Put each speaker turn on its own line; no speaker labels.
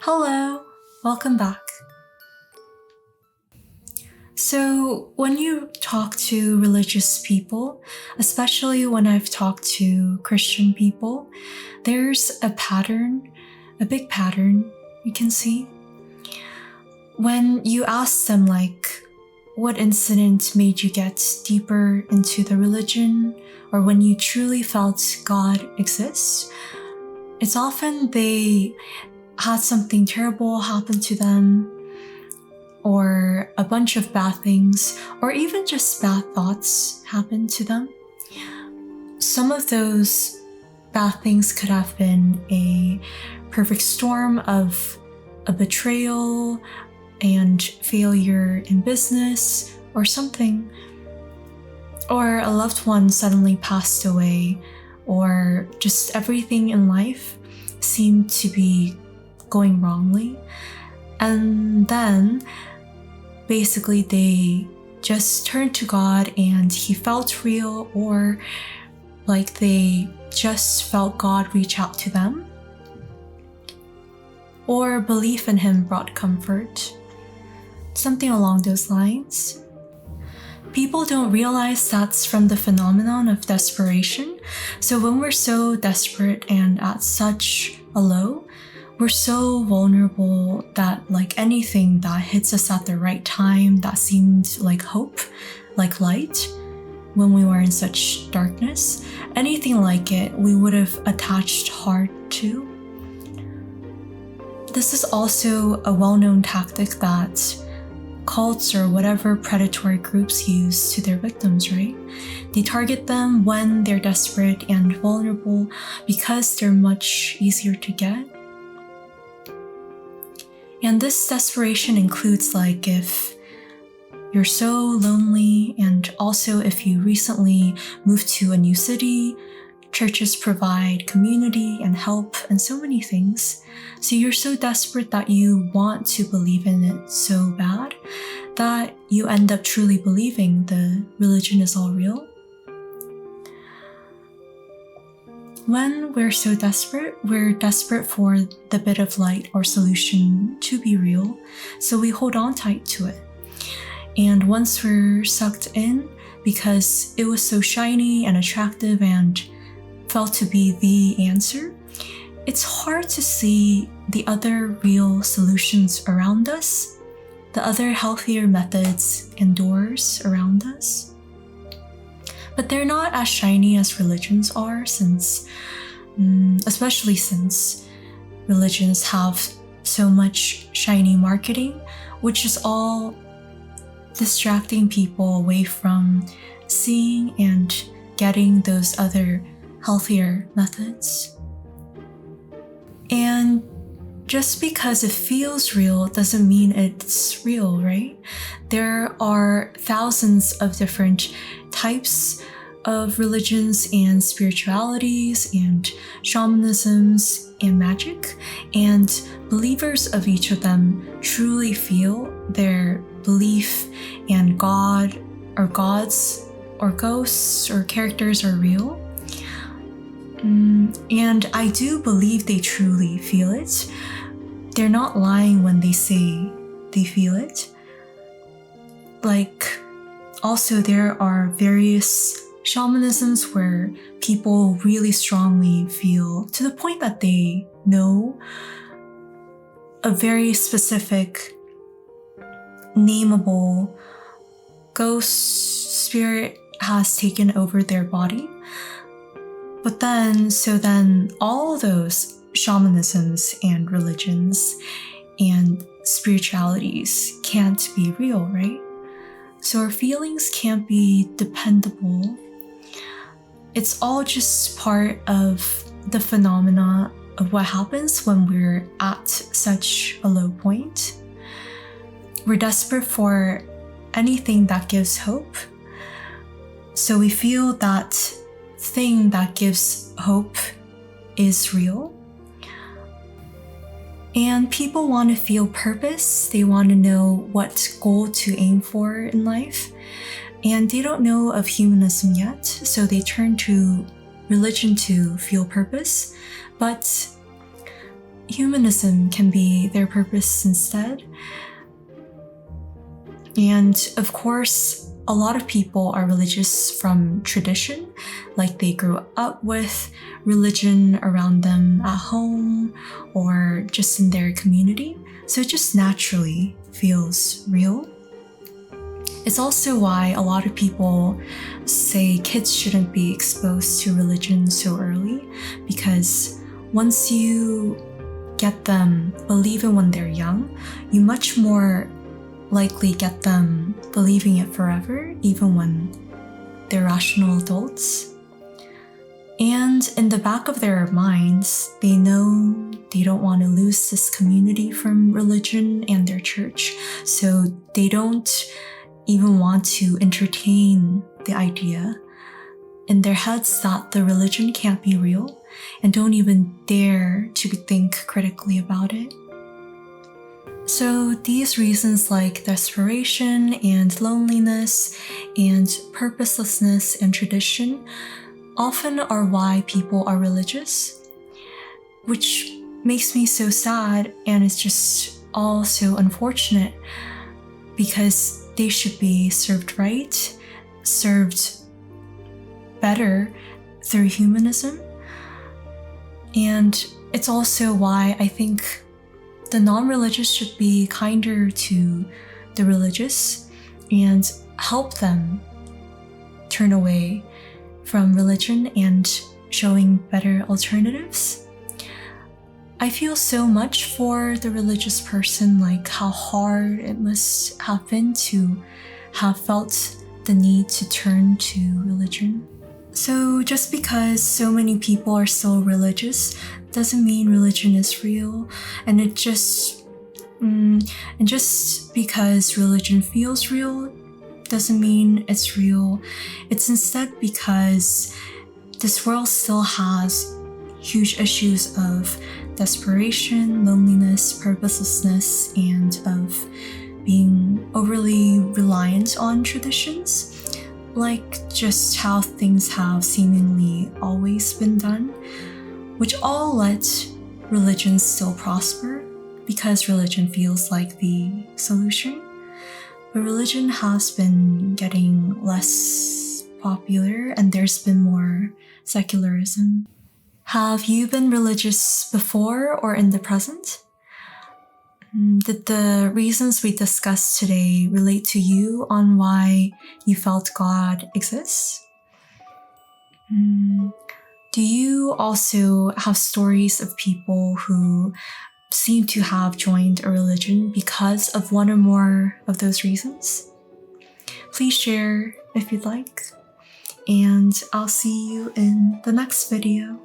Hello, welcome back. So, when you talk to religious people, especially when I've talked to Christian people, there's a pattern, a big pattern you can see. When you ask them, like, what incident made you get deeper into the religion, or when you truly felt God exists, it's often they had something terrible happen to them, or a bunch of bad things, or even just bad thoughts happen to them. Some of those bad things could have been a perfect storm of a betrayal and failure in business or something, or a loved one suddenly passed away, or just everything in life seemed to be going wrongly. And then basically they just turned to God and he felt real, or like they just felt God reach out to them, or belief in him brought comfort. Something along those lines. People don't realize that's from the phenomenon of desperation. So when we're so desperate and at such a low, we're so vulnerable that like anything that hits us at the right time that seemed like hope, like light, when we were in such darkness, anything like it, we would have attached heart to. This is also a well-known tactic that cults or whatever predatory groups use to their victims, right? They target them when they're desperate and vulnerable because they're much easier to get. And this desperation includes like if you're so lonely, and also if you recently moved to a new city, churches provide community and help and so many things. So you're so desperate that you want to believe in it so bad that you end up truly believing the religion is all real. When we're so desperate, we're desperate for the bit of light or solution to be real, so we hold on tight to it. And once we're sucked in, because it was so shiny and attractive and felt to be the answer, it's hard to see the other real solutions around us, the other healthier methods and doors around us. But they're not as shiny as religions are, especially since religions have so much shiny marketing, which is all distracting people away from seeing and getting those other healthier methods. And just because it feels real doesn't mean it's real, right? There are thousands of different types of religions and spiritualities and shamanisms and magic, and believers of each of them truly feel their belief in God or gods or ghosts or characters are real. And I do believe they truly feel it. They're not lying when they say they feel it. Like, also there are various shamanisms where people really strongly feel, to the point that they know a very specific, nameable ghost spirit has taken over their body. But then all those shamanisms and religions and spiritualities can't be real, right? So our feelings can't be dependable. It's all just part of the phenomena of what happens when we're at such a low point. We're desperate for anything that gives hope. So we feel that thing that gives hope is real. And people want to feel purpose. They want to know what goal to aim for in life. And they don't know of humanism yet, so they turn to religion to feel purpose. But humanism can be their purpose instead. And of course, a lot of people are religious from tradition, like they grew up with religion around them at home or just in their community, so it just naturally feels real. It's also why a lot of people say kids shouldn't be exposed to religion so early, because once you get them believing when they're young, you much more likely get them believing it forever, even when they're rational adults. And in the back of their minds, they know they don't want to lose this community from religion and their church, so they don't even want to entertain the idea in their heads that the religion can't be real, and don't even dare to think critically about it. So these reasons like desperation and loneliness and purposelessness and tradition often are why people are religious, which makes me so sad, and it's just all so unfortunate, because they should be served right, served better through humanism. And it's also why I think the non-religious should be kinder to the religious and help them turn away from religion and showing better alternatives. I feel so much for the religious person, like how hard it must have been to have felt the need to turn to religion. So just because so many people are still religious doesn't mean religion is real, and just because religion feels real doesn't mean it's real. It's instead because this world still has huge issues of desperation, loneliness, purposelessness, and of being overly reliant on traditions, like just how things have seemingly always been done, which all let religion still prosper because religion feels like the solution. But religion has been getting less popular, and there's been more secularism. Have you been religious before or in the present? Did the reasons we discussed today relate to you on why you felt God exists? Do you also have stories of people who seem to have joined a religion because of one or more of those reasons? Please share if you'd like, and I'll see you in the next video.